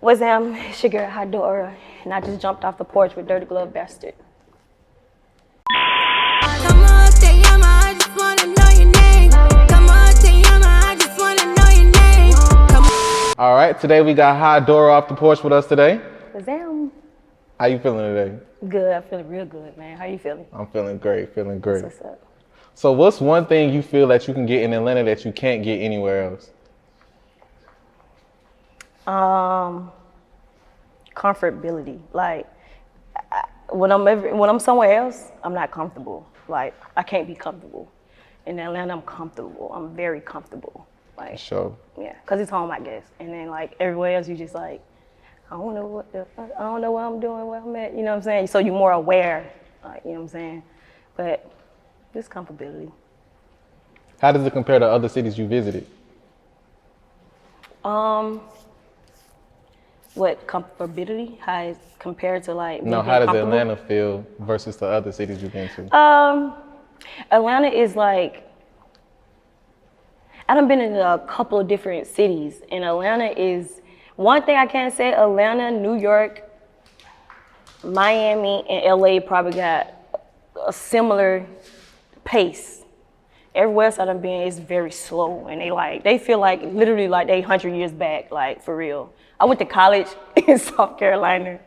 What's up? It's your girl HiDoraah, and I just jumped off the porch with Dirty Glove Bastard. Come on, Te Llama, I just wanna know your name. Come on, Te Llama, I just wanna know your name. Come on. All right, today we got HiDoraah off the porch with us today. What's up? How you feeling today? Good. I'm feeling real good, man. How you feeling? I'm feeling great, feeling great. What's up? So what's one thing you feel that you can get in Atlanta that you can't get anywhere else? Comfortability. Like when I'm somewhere else, I'm not comfortable. Like I can't be comfortable. In Atlanta, I'm comfortable. I'm very comfortable. Like Sure. yeah, cause it's home, I guess. And then like everywhere else, you just like, I don't know what the fuck. I don't know what I'm doing, where I'm at. You know what I'm saying? So you're more aware. Like, you know what I'm saying? But just comfortability. How does it compare to other cities you visited? What comfortability? How it compared to like? No, how does Atlanta feel versus the other cities you've been to? Atlanta is like, I done been in a couple of different cities, and Atlanta is, one thing I can say, Atlanta, New York, Miami, and LA probably got a similar pace. Everywhere else I done been is very slow, and they feel like literally like they 100 years back, like for real. I went to college in South Carolina.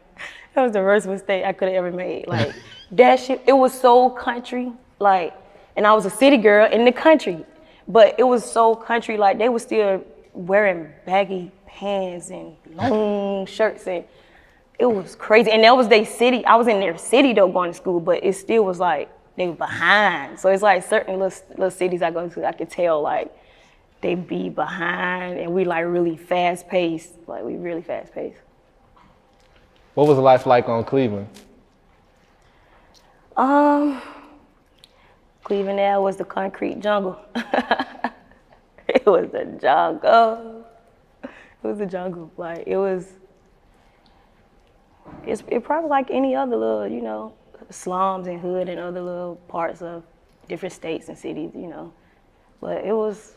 That was the worst mistake I could have ever made. Like that shit, it was so country, like, and I was a city girl in the country, but it was so country, like they were still wearing baggy pants and long shirts, and it was crazy. And that was their city. I was in their city though going to school, but it still was like they were behind. So it's like certain little cities I go to, I could tell like they be behind, and we like really fast paced. Like we really fast paced. What was life like on Cleveland? Cleveland Ave was the concrete jungle. It was the jungle. It was the jungle. Like it's probably like any other little, you know, slums and hood and other little parts of different states and cities, you know. But it was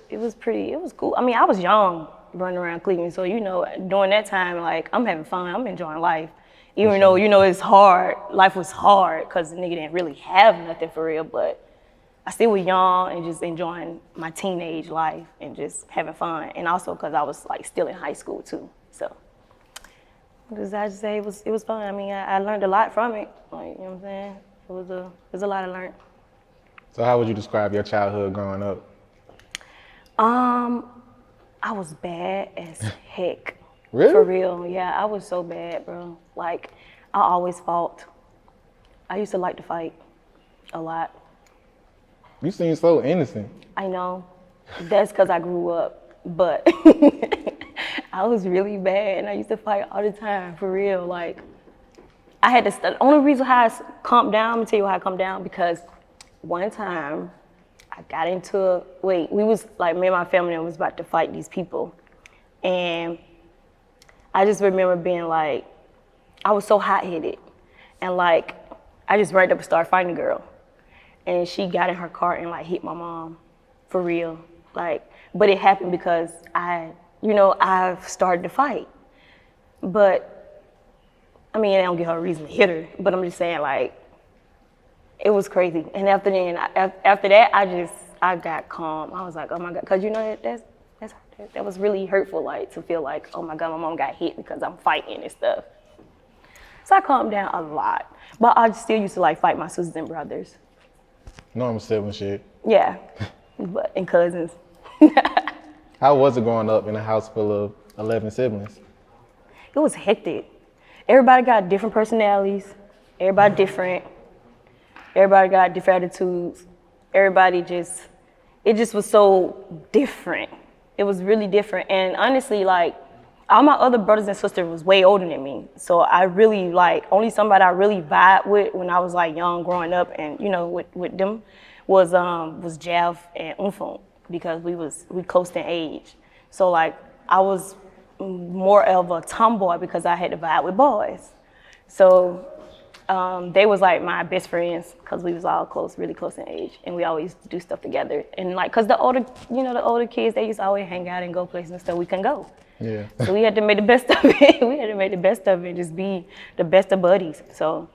cool. I mean, I was young running around Cleveland, so you know, during that time, like I'm having fun, I'm enjoying life. Even though, you know, it's hard, life was hard because the nigga didn't really have nothing for real, but I still was young and just enjoying my teenage life and just having fun. And also because I was like still in high school too, so. What does I just say? It was fun. I mean, I learned a lot from it. Like, you know what I'm saying? It was a lot I learned. So how would you describe your childhood growing up? I was bad as heck. Really? For real, yeah. I was so bad, bro. Like, I always fought. I used to like to fight a lot. You seem so innocent. I know. That's because I grew up, but I was really bad, and I used to fight all the time, for real. Like, I had to study. Only reason how I calmed down, I'm gonna tell you how I calmed down, because one time I got into we was like, me and my family was about to fight these people. And I just remember being like, I was so hot-headed. And like, I just ran up and started fighting a girl. And she got in her car and like hit my mom, for real. Like, but it happened because I've started to fight. But, I mean, I don't give her a reason to hit her, but I'm just saying, like, it was crazy. And after that, I got calm. I was like, oh my God, because you know, that was really hurtful, like, to feel like, oh my God, my mom got hit because I'm fighting and stuff. So I calmed down a lot. But I still used to like fight my sisters and brothers. Normal sibling shit. Yeah, and cousins. How was it growing up in a house full of 11 siblings? It was hectic. Everybody got different personalities. Everybody different. Everybody got different attitudes. It just was so different. It was really different. And honestly, like, all my other brothers and sisters was way older than me. So I really, like, only somebody I really vibe with when I was like young growing up and, you know, with them was Jeff and Unfiltered, because we close in age. So like, I was more of a tomboy because I had to vibe with boys. So They was like my best friends because we was all close, really close in age, and we always do stuff together. And like, cause the older kids, they used to always hang out and go places and stuff we couldn't go. Yeah. So we had to make the best of it. We had to make the best of it and just be the best of buddies. So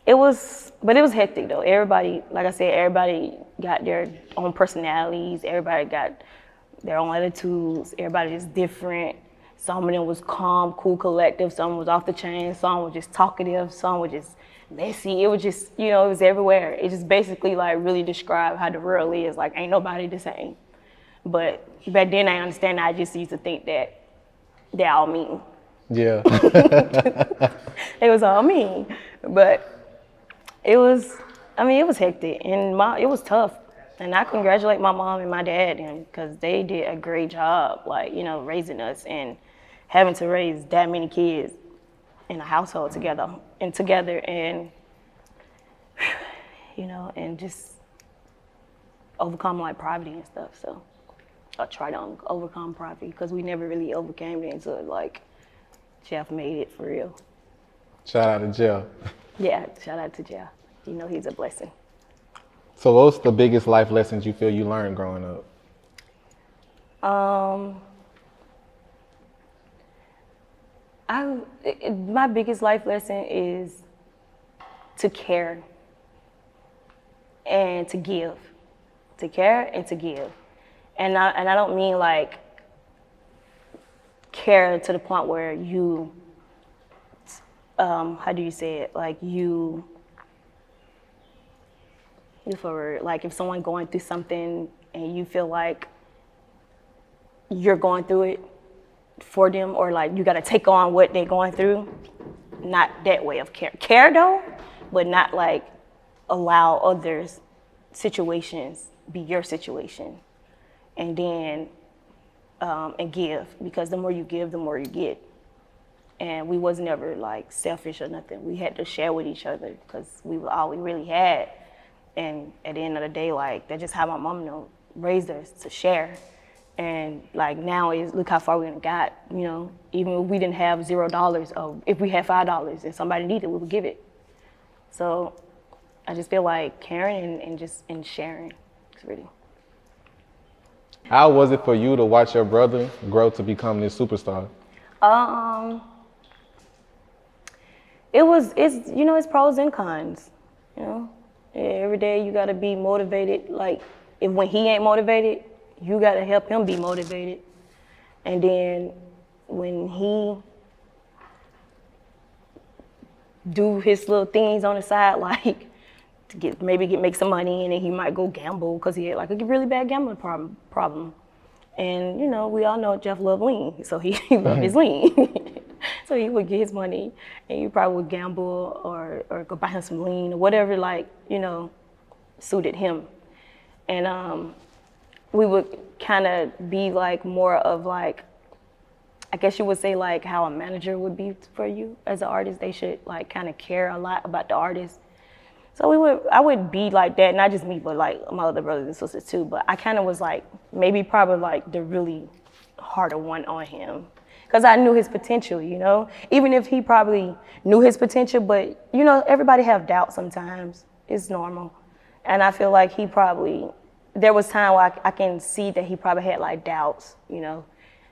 but it was hectic though. Everybody, like I said, everybody got their own personalities. Everybody got their own attitudes. Everybody is different. Some of them was calm, cool, collective. Some was off the chain. Some was just talkative. Some was just messy. It was just, it was everywhere. It just basically like really described how the world is. Like, ain't nobody the same. But back then I understand. I just used to think that they all mean. Yeah. They was all mean. But it was hectic and it was tough. And I congratulate my mom and my dad because they did a great job, like, raising us and having to raise that many kids in a household together and and just overcome like poverty and stuff. So I try to overcome poverty because we never really overcame it until like Jeff made it for real. Shout out to Jeff. Yeah, shout out to Jeff. He's a blessing. So what's the biggest life lessons you feel you learned growing up? My biggest life lesson is to care and to give. To care and to give. And I don't mean like care to the point where you, how do you say it? Like like if someone going through something and you feel like you're going through it for them, or like you got to take on what they're going through, not that way of care. Care though, but not like allow others' situations be your situation, and then and give, because the more you give, the more you get. And we was never like selfish or nothing. We had to share with each other because we were all we really had. And at the end of the day, like, that's just how my mom raised us, to share. And like now look how far we got, even if we didn't have $0, or if we had $5 and somebody needed it, we would give it. So I just feel like caring and sharing. It's really. How was it for you to watch your brother grow to become this superstar? It's pros and cons, Every day you gotta be motivated. Like, when he ain't motivated, you gotta help him be motivated. And then when he do his little things on the side, like to make some money, and then he might go gamble because he had like a really bad gambling problem. And we all know Jeff loved lean, so he loved his lean. So he would get his money, and he probably would gamble or go buy him some lean or whatever, suited him. And we would kind of be like more of like, I guess you would say like how a manager would be for you as an artist. They should like kind of care a lot about the artist. So I would be like that, not just me, but like my other brothers and sisters too. But I kind of was like, probably like the really harder one on him. Because I knew his potential, Even if he probably knew his potential, but, everybody have doubts sometimes. It's normal. And I feel like there was time where I can see that he probably had, like, doubts,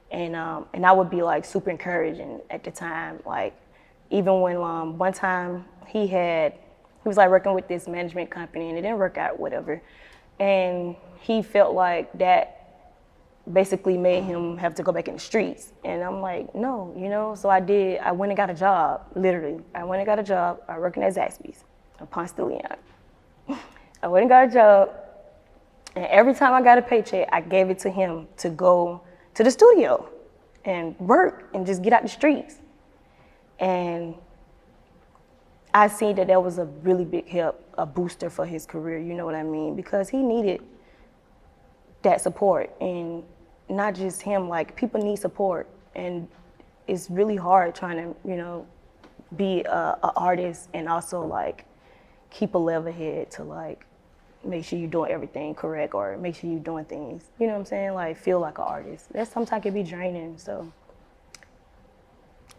And I would be, like, super encouraging at the time. Like, even when one time he was, like, working with this management company, and it didn't work out, whatever. And he felt like that basically made him have to go back in the streets. And I'm like, no, so I went and got a job, literally. I went and got a job. I working at Zaxby's in Ponce de Leon. I went and got a job, and every time I got a paycheck, I gave it to him to go to the studio and work and just get out the streets. And I seen that was a really big help, a booster for his career, you know what I mean? Because he needed that support, and not just him, like people need support, and it's really hard trying to, be a artist and also like keep a level head to like make sure you're doing everything correct, or make sure you're doing things, you know what I'm saying? Like feel like an artist. That sometimes can be draining, so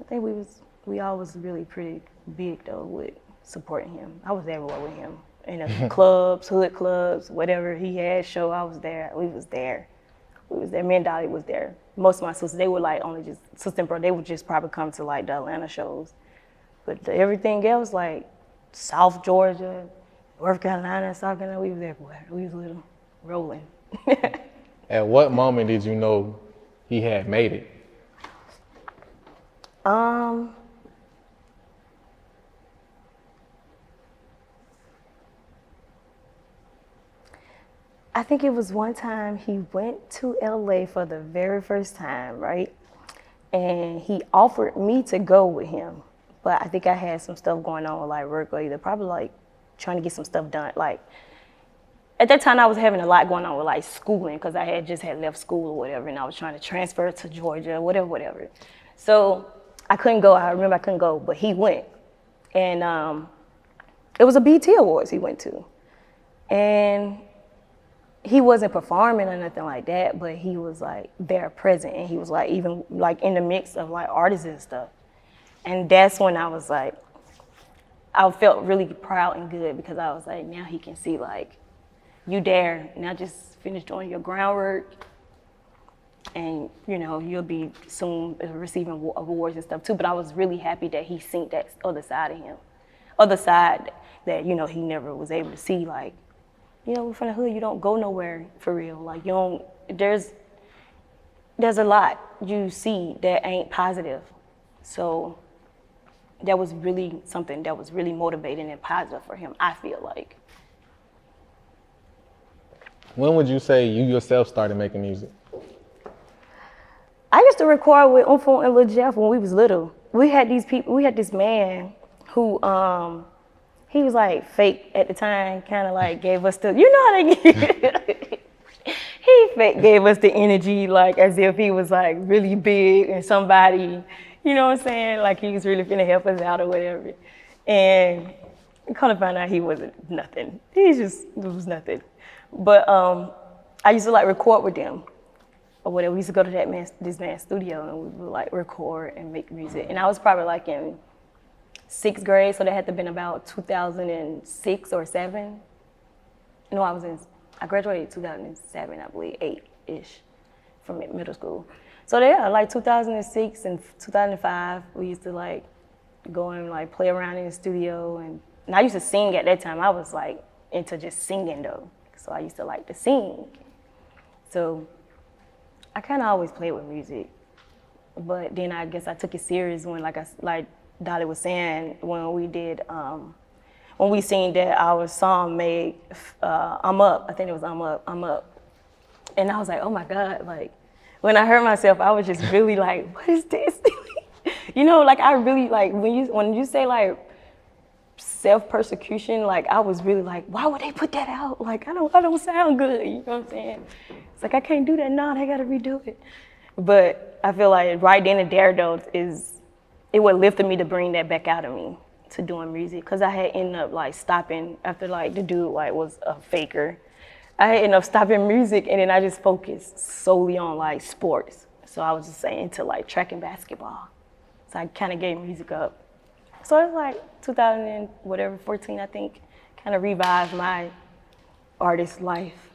I think we was we all was really pretty big though with supporting him. I was everywhere with him. In the clubs, hood clubs, whatever he had show, I was there. We was there. Me and Dolly was there. Most of my sisters, they would like only just, sister and brother, they would just probably come to like the Atlanta shows. But everything else, like South Georgia, North Carolina, South Carolina, we was everywhere. We was little, rolling. At what moment did you know he had made it? I think it was one time he went to LA for the very first time, right? And he offered me to go with him. But I think I had some stuff going on with like work or either probably like trying to get some stuff done. Like at that time I was having a lot going on with like schooling because I had just left school or whatever and I was trying to transfer to Georgia, whatever. So I couldn't go, I remember I couldn't go, but he went. And it was a BT Awards he went to. And he wasn't performing or nothing like that, but he was like there present and he was like even like in the mix of like artists and stuff. And that's when I was like, I felt really proud and good because I was like, now he can see like, you there, now just finish doing your groundwork and you know, you'll be soon receiving awards and stuff too. But I was really happy that he seen that other side of him, other side that, you know, he never was able to see. Like, you know, from the hood, you don't go nowhere for real. Like, you don't, there's a lot you see that ain't positive. So that was really something that was really motivating and positive for him, I feel like. When would you say you yourself started making music? I used to record with Unfiltered and Lil Jeff when we was little. We had these people, we had this man who, he was like fake at the time, kind of like gave us the, you know how they get, he fake gave us the energy like as if he was like really big and somebody, you know what I'm saying? Like he was really finna help us out or whatever. And kind of found out he wasn't nothing. It was nothing. But I used to like record with them or whatever. We used to go to this man's studio and we would like record and make music. And I was probably like in 6th grade, so that had to have been about 2006 or 7. No, I graduated 2007, I believe, 8-ish from middle school. So yeah, like 2006 and 2005, we used to like go and like play around in the studio. And I used to sing at that time. I was like into just singing though. So I used to like to sing. So I kind of always played with music. But then I guess I took it serious when like Dolly was saying, when we did, when we seen that our song made I'm Up, I think it was I'm Up. And I was like, oh my God, like, when I heard myself, I was just really like, what is this? You know, like I really, like, when you say like self-persecution, like I was really like, why would they put that out? Like, I don't sound good, you know what I'm saying? It's like, I can't do that now, they gotta redo it. But I feel like right then and there though, it would lifted me to bring that back out of me to doing music. Cause I had ended up like stopping after like the dude like was a faker. I had ended up stopping music and then I just focused solely on like sports. So I was just saying to like track and basketball. So I kind of gave music up. So it was like 2014, I think, kind of revived my artist life.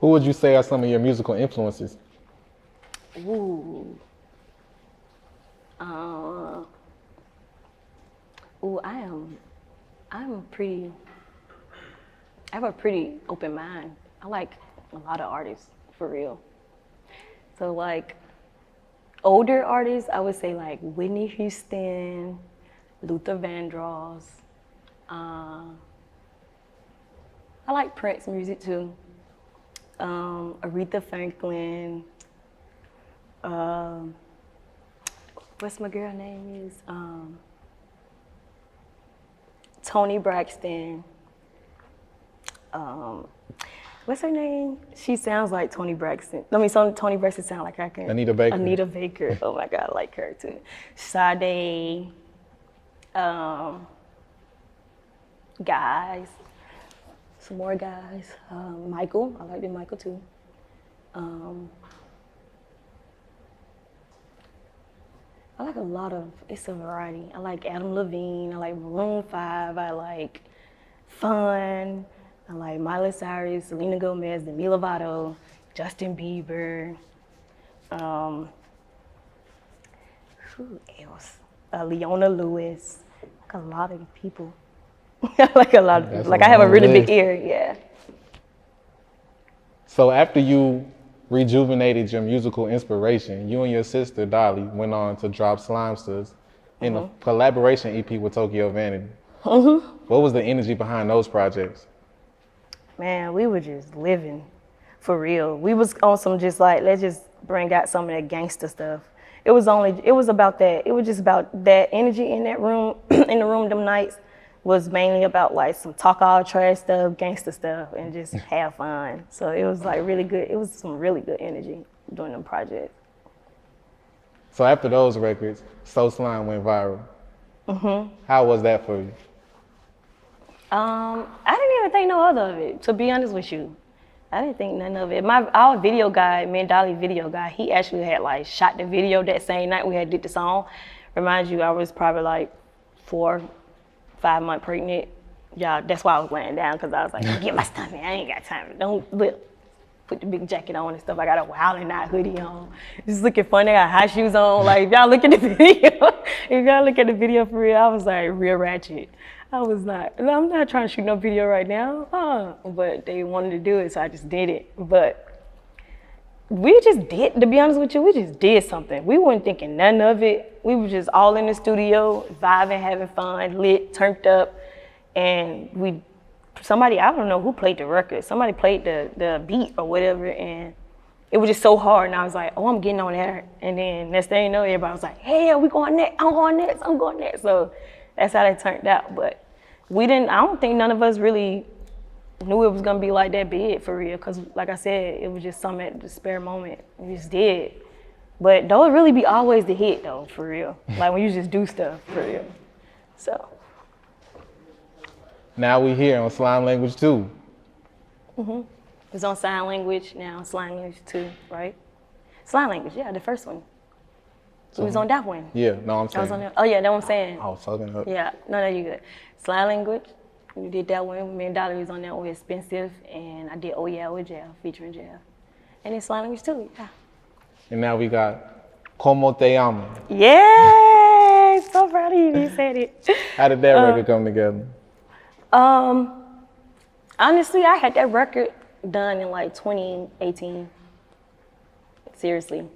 Who would you say are some of your musical influences? Ooh. I have a pretty open mind. I like a lot of artists, for real. So like, older artists, I would say like Whitney Houston, Luther Vandross. I like Prince music too. Aretha Franklin. What's my girl name is? Toni Braxton. What's her name? She sounds like Toni Braxton. Toni Braxton sounds like I can. Anita Baker. Anita Baker. Oh my God, I like her too. Sade. Guys. Some more guys. Michael. I like Michael too. I like a lot of, it's a variety. I like Adam Levine, I like Maroon 5, I like Fun, I like Miley Cyrus, Selena Gomez, Demi Lovato, Justin Bieber, who else? Leona Lewis, like a lot of people. I like a lot of people. Like I have a really big ear, yeah. So after you rejuvenated your musical inspiration, you and your sister Dolly went on to drop Slimesters in a collaboration EP with Tokyo Vanity. What was the energy behind those projects? Man, we were just living for real. We was on some just like, let's just bring out some of that gangster stuff. It was about that. It was just about that energy in that room, in the room them nights was mainly about like some talk all trash stuff, gangster stuff, and just have fun. So it was like really good. It was some really good energy during them projects. So after those records, So Slime went viral. How was that for you? I didn't even think no other of it, to be honest with you. I didn't think none of it. Our video guy, me and Dolly video guy, he actually had like shot the video that same night we had did the song. Remind you, I was probably like 4-5 months pregnant. Yeah, that's why I was laying down, because I was like, get my stuff in. I ain't got time. Don't put the big jacket on and stuff. I got a Wild and Out hoodie on. Just looking funny. I got high shoes on. Like, if y'all look at the video, for real, I was like real ratchet. I was not, I'm not trying to shoot no video right now. But they wanted to do it, so I just did it. But we just did, to be honest with you, we just did something. We weren't thinking none of it. We were just all in the studio, vibing, having fun, lit, turned up. And somebody, I don't know who played the record. Somebody played the beat or whatever, and it was just so hard. And I was like, oh, I'm getting on there. And then next thing you know, everybody was like, hey, we going next, I'm going next. So that's how that turned out. But I don't think none of us really knew it was gonna be like that big for real. Cause like I said, it was just something at the spare moment. We just did. But those really be always the hit though, for real. Like when you just do stuff for real. So. Now we here on Slime Language 2. It's on sign language now, Slime Language 2, right? Slime Language, yeah, the first one. We was on that one. Yeah, no, I'm saying. I was on that. Oh yeah, that's what I'm saying. I was fucking up. Yeah, no, you good. Slime Language, we did that one. Me and Dolly was on that one with Expensive, and I did Oh Yeah with Jeff, featuring Jeff. And then Slime Language 2, yeah. And now we got Como Te Llama. Yeah, so proud of you, you said it. How did that record come together? Honestly, I had that record done in like 2018. Seriously.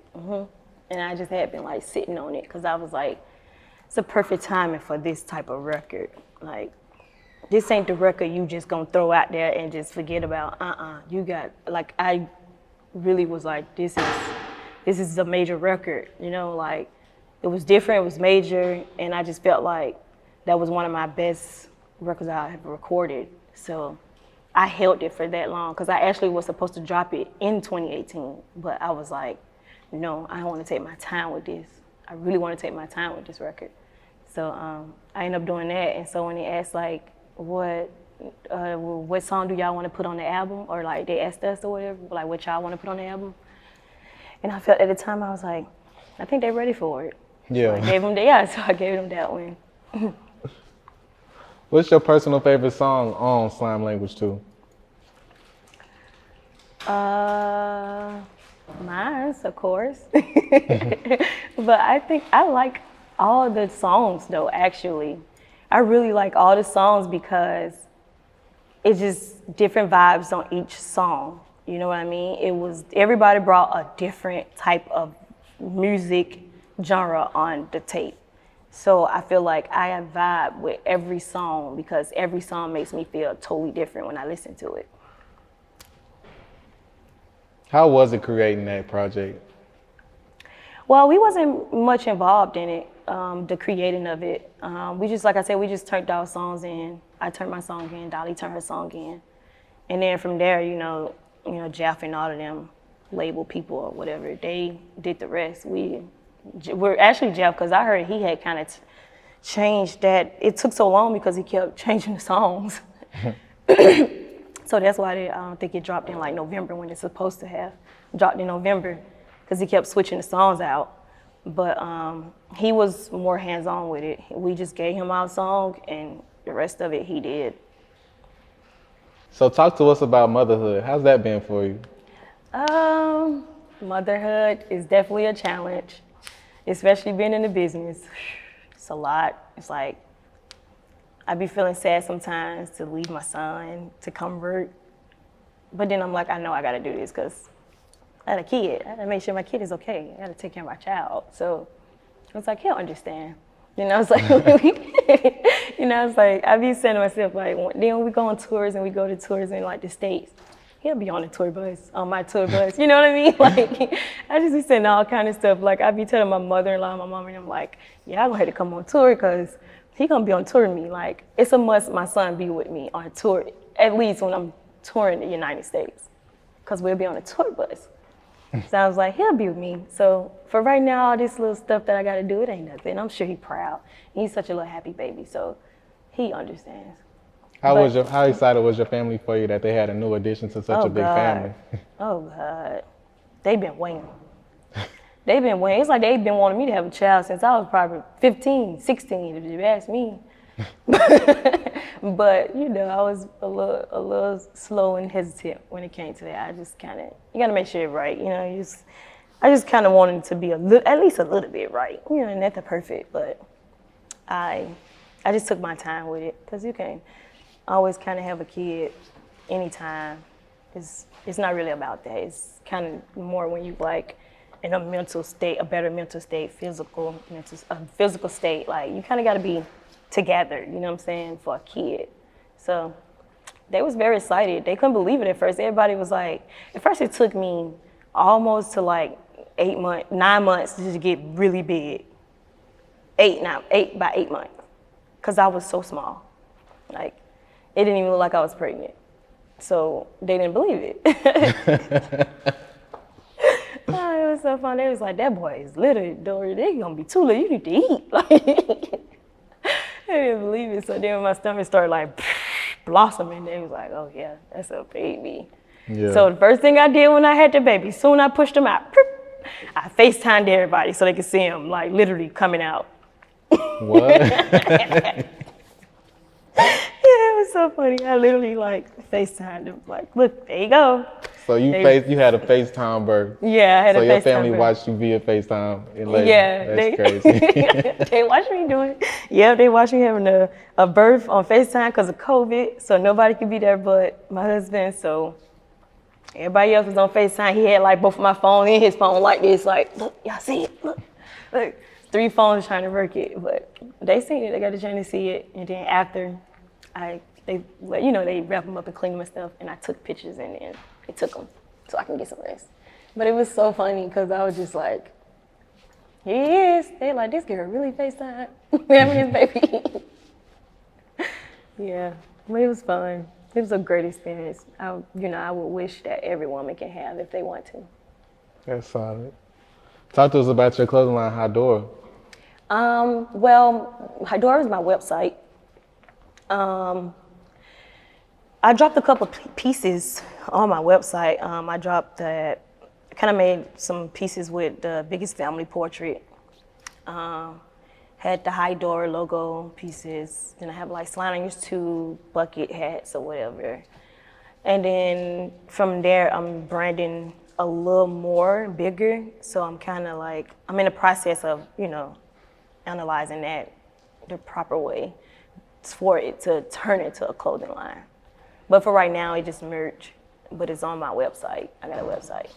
And I just had been like sitting on it because I was like, it's a perfect timing for this type of record. Like, this ain't the record you just gonna throw out there and just forget about. You got, like, I really was like, this is a major record, you know, like, it was different, it was major, and I just felt like that was one of my best records I have recorded. So I held it for that long because I actually was supposed to drop it in 2018, but I was like, no, I want to take my time with this. I really want to take my time with this record. So I ended up doing that. And so when they asked like, what song do y'all want to put on the album? Or like they asked us or whatever, like what y'all want to put on the album? And I felt at the time, I was like, I think they're ready for it. Yeah. So I gave them that one. What's your personal favorite song on Slime Language 2? Mine's, of course. But I think I like all the songs though, actually. I really like all the songs because it's just different vibes on each song. You know what I mean? Everybody brought a different type of music genre on the tape. So I feel like I vibe with every song because every song makes me feel totally different when I listen to it. How was it creating that project? Well, we wasn't much involved in it, the creating of it. We just, like I said, we just turned our songs in. I turned my song in, Dolly turned her song in. And then from there, you know, Jeff and all of them label people or whatever, they did the rest. We're actually Jeff, because I heard he had kind of changed that. It took so long because he kept changing the songs. So that's why I don't think it dropped in like November when it's supposed to have dropped in November, because he kept switching the songs out. But he was more hands-on with it. We just gave him our song, and the rest of it he did. So talk to us about motherhood. How's that been for you? Motherhood is definitely a challenge, especially being in the business. It's a lot. It's like, I be feeling sad sometimes to leave my son to come work. But then I'm like, I know I gotta do this because I had a kid. I gotta make sure my kid is okay. I gotta take care of my child. So it's like, he'll understand. You know, it's like, you know, it's like, I be saying to myself, like, then when we go on tours and we go to tours in like the States, he'll be on the tour bus, on my tour bus. You know what I mean? Like, I just be saying all kind of stuff. Like, I be telling my mother-in-law, my mom, and I'm like, yeah, I'm gonna have to come on tour because he gonna be on tour with me. Like, it's a must my son be with me on tour, at least when I'm touring the United States, because we'll be on a tour bus. So I was like, he'll be with me. So for right now, all this little stuff that I gotta do, it ain't nothing. I'm sure he's proud. He's such a little happy baby, so he understands. How excited was your family for you that they had a new addition to such a big family? Oh God, they've been waiting. They've been waiting. It's like they've been wanting me to have a child since I was probably 15, 16, if you ask me. But you know, I was a little slow and hesitant when it came to that. I just kind of, you gotta make sure it's right. You know, I just kind of wanted it to be at least a little bit right. You know, not the perfect, but I just took my time with it because you can always kind of have a kid anytime. It's not really about that. It's kind of more when you like in a mental state, a better mental state, physical state. Like, you kind of got to be together, you know what I'm saying, for a kid. So they was very excited. They couldn't believe it at first. Everybody was like, at first it took me almost to like 9 months to get really big. 8 by 8 months, because I was so small. Like, it didn't even look like I was pregnant. So they didn't believe it. Oh, it was so fun. They was like, that boy is little, Dory. They gonna be too little. You need to eat. Like, they didn't believe it. So then when my stomach started like blossoming, they was like, oh yeah, that's a baby. Yeah. So the first thing I did when I had the baby, soon I pushed him out. I FaceTimed everybody so they could see him like literally coming out. What? Yeah, it was so funny. I literally like FaceTimed him, like, look, there you go. So you had a FaceTime birth. Yeah, I had a FaceTime birth. So your family watched you via FaceTime in labor. Yeah, that's crazy. They watched me doing it. Yeah, they watched me having a birth on FaceTime because of COVID, so nobody could be there but my husband. So everybody else was on FaceTime. He had like both of my phone and his phone like this, like, look, y'all see it? Look. 3 phones trying to work it, but they seen it. They got a chance to see it, and then after, they wrap them up and clean them and stuff, and I took pictures and then they took them so I can get some rest. But it was so funny because I was just like, here he is. They like, this girl really FaceTime having his baby. Yeah, but it was fun. It was a great experience. I would wish that every woman can have if they want to. That's solid. Talk to us about your clothing line, HiDoraah. Well, HiDoraah is my website. I dropped a couple pieces on my website. I kind of made some pieces with the biggest family portrait. Had the HiDoraah logo pieces. Then I have like slide on your tube, bucket hats or whatever. And then from there, I'm branding a little more bigger. So I'm kind of like, I'm in the process of, analyzing that the proper way for it to turn into a clothing line. But for right now, it just merch, but it's on my website. I got a website.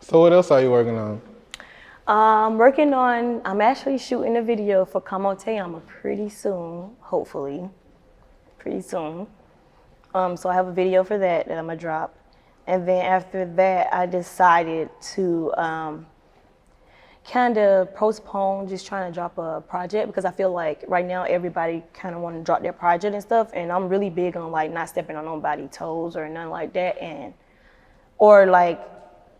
So what else are you working on? I'm actually shooting a video for Te Llama pretty soon, hopefully, pretty soon. So I have a video for that I'm gonna drop. And then after that, I decided to kind of postpone just trying to drop a project because I feel like right now everybody kind of want to drop their project and stuff, and I'm really big on like not stepping on nobody's toes or nothing like that, or like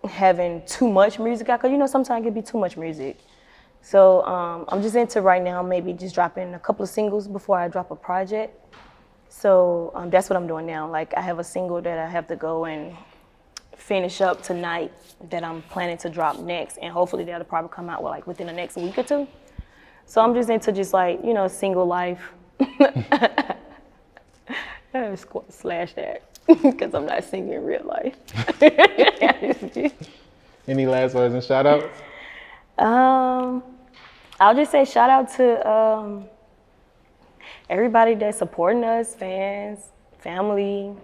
having too much music out, because sometimes it can be too much music. So I'm just into right now maybe just dropping a couple of singles before I drop a project. So that's what I'm doing now. Like, I have a single that I have to go and finish up tonight that I'm planning to drop next, and hopefully that'll probably come out like within the next week or two. So I'm just into just like, you know, single life. Slash that, because I'm not single in real life. Any last words and shout outs? I'll just say shout out to everybody that's supporting us, fans, family,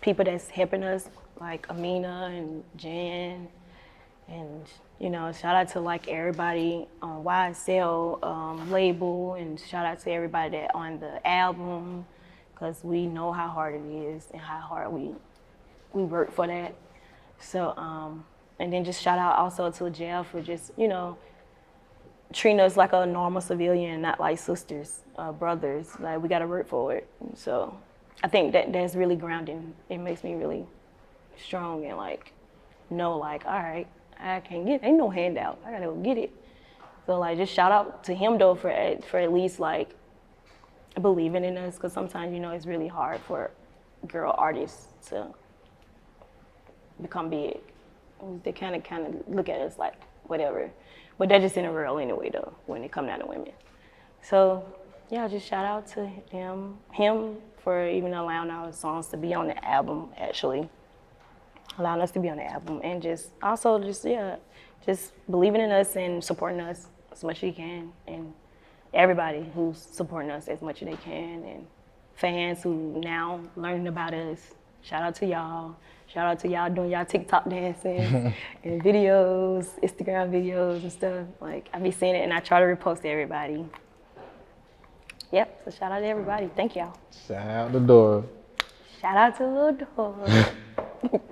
people that's helping us, like Amina and Jen, and you know, shout out to like everybody on YSL label, and shout out to everybody that on the album, because we know how hard it is and how hard we work for that. So, and then just shout out also to Jeff for just, you know, treating us like a normal civilian, not like sisters, brothers. Like, we gotta work for it. So I think that's really grounding. It makes me really strong and like, know like, all right, I can't get it. Ain't no handout. I gotta go get it. So like, just shout out to him though for at least like believing in us, because sometimes, you know, it's really hard for girl artists to become big. They kind of look at us like whatever, but they're just in a real anyway though when it come down to women. So yeah, just shout out to him for even allowing our songs to be on the album, actually allowing us to be on the album, and just also just believing in us and supporting us as much as you can, and everybody who's supporting us as much as they can, and fans who now learning about us. Shout out to y'all. Shout out to y'all doing y'all TikTok dancing and videos, Instagram videos and stuff. Like, I be seeing it and I try to repost to everybody. Yep, so shout out to everybody. Thank y'all. Shout out to Dora. Shout out to Lil Dora.